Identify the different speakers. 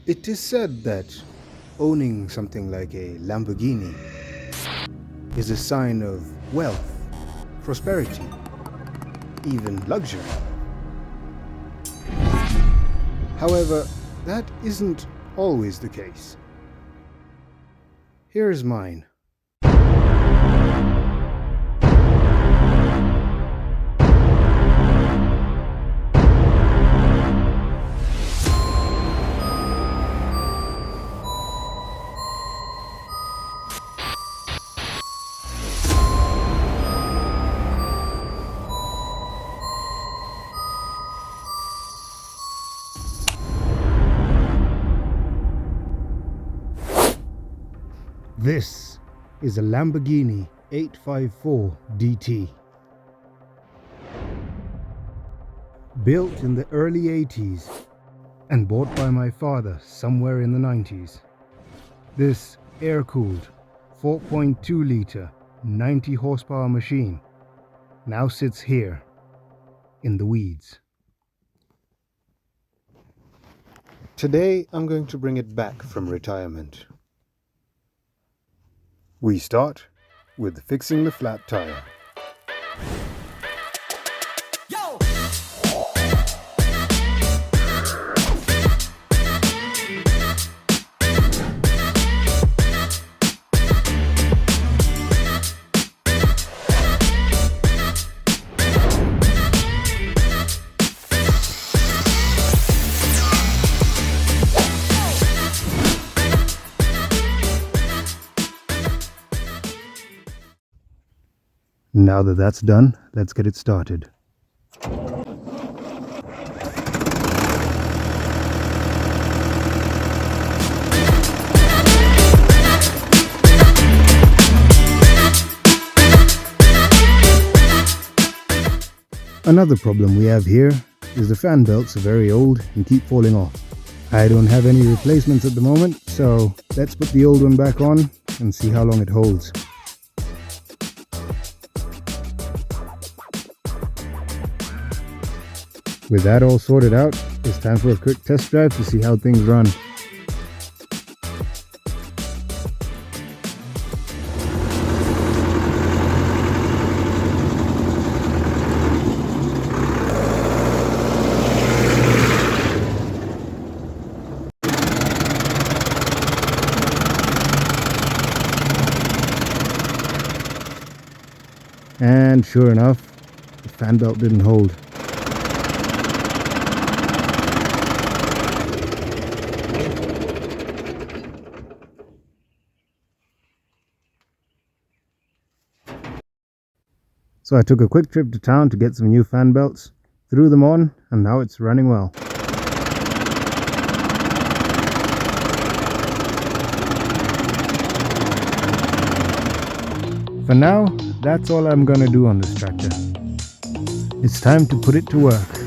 Speaker 1: It is said that owning something like a Lamborghini is a sign of wealth, prosperity, even luxury. However, that isn't always the case. Here is mine. This is a Lamborghini 854 DT. Built in the early 80s and bought by my father somewhere in the 90s. This air-cooled 4.2 litre 90 horsepower machine now sits here in the weeds. Today I'm going to bring it back from retirement. We start with fixing the flat tire. Now that that's done, let's get it started. Another problem we have here is the fan belts are very old and keep falling off. I don't have any replacements at the moment, so let's put the old one back on and see how long it holds. With that all sorted out, it's time for a quick test drive to see how things run. And sure enough, the fan belt didn't hold. So I took a quick trip to town to get some new fan belts, threw them on, and now it's running well. For now, that's all I'm gonna do on this tractor. It's time to put it to work.